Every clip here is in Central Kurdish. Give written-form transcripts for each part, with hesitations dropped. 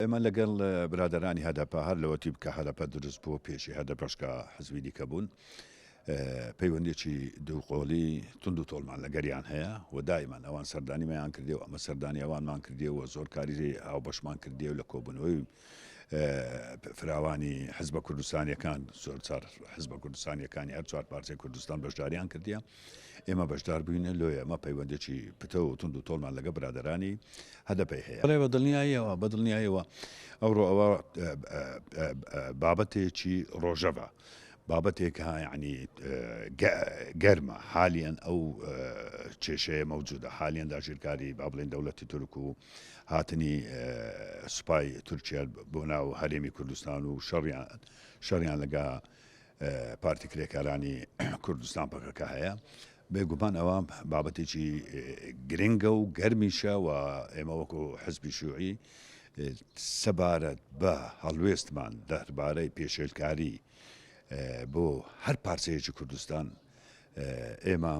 ئێمە لەگەڵ برادرانی هەدەپە هەر لەوەتی بکە هەدەپە دروست بوو پێشی هەدەپەشکە حزبی دیکە بوون پەیوەندێکی دووقۆڵی تونند و تۆڵمان لەگەریان هەیە و دایمان ئەوان سەردانیمەیان کردێەوە ئەمە سەردانی ئەوانمان کردێەوە زۆر کاری هاوبەشمان کردێ و لە کۆبوونەوەی فراوانی حزبە کوردستانیەکان زۆر چار حزبە کوردستانیەکانی هەر چوار پارچەی کوردستان بەشداریان کردیە ئێمە بەشدار بووینە لۆی ئەمە پەیوەندێکی پتە و تونند و تۆڵمان لەگە برادرانی هەدەپەی هەیە بەڵێ بەدڵنیایەوە ئەوڕۆ ئەوە بابەتێکی ڕۆژەڤە بابەتێک ینی گەرمە حالیان ئەو کێشەیە مەوجودە حالیان داژیرکاری با بڵێن دەوڵەتی تورک و هاتنی سوپای تورکیا بۆ ناو هەرێمی کوردستان و شەڕیان لەگە پارتی کرێکارانی کوردستان پەکەکە هەیە بێگومان ئەوە بابەتێکی گرنگە و گەرمیشە و ئێمە وەکو حزبی شوعی سەبارەت بە هەڵوێستمان دەربارەی پێشێلکاری بۆ هەر پارچەیەکی کوردستان ئێمە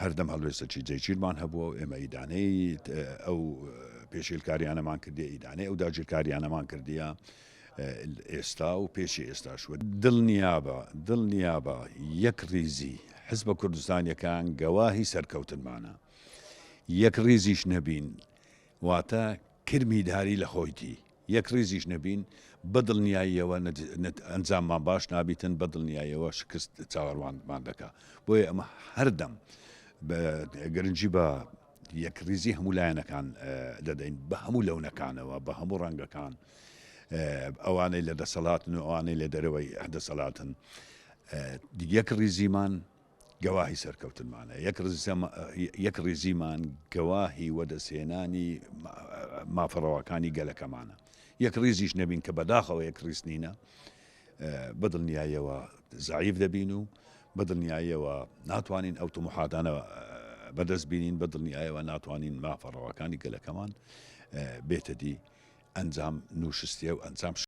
هەردەم هەڵوێستەکی جێگیرمان هەبووە و ئێمە ئیدانەی ئەو پێشێلکاریانەمان کردێ ئیدانەی ئەو داگیرکاریانەمان کردیە ئێستا و پێشی ئێستاشوە دڵنیابە یەک ریزی حزبە کوردستانیەکان گەواهی سەرکەوتنمانە یەک ریزیش نەبین واتە کرمیداری لە خۆیتی یەک ریزیش نەبین بەدڵنیاییەوە ئەنجاممان باش نابیتن بەدڵنیاییەوە شکست چاوەڕوانمان دەکا بۆیە ئەمە هەردەم گرنگی بە یەک ریزی هەموو لایەنەکان دەدەین بە هەموو لەونەکانەوە بە هەموو ڕەنگەکان ئەوانەی لە دەسەڵاتن و ئەوانەی لە دەرەوەی دەسەڵاتن یەک ریزیمان گەواهی سەرکەوتنمانە یەک ریزیمان گەواهی وەدەسێنانی مافەڕەوەکانی گەلەکەمانە یەک ریزیش نەبین کە بەداخەوە یەک ریز نینە بەدڵنیاییەوە زعیف دەبین و بەدڵنیاییەوە ناتوانین ئەو تموحاتانە بەدەست بینین بەدڵنیاییەوە ناتوانین مافەڕەوەکانی گەلەکەمان بێتە دی ئەنجام نوشستێ و ئەنجام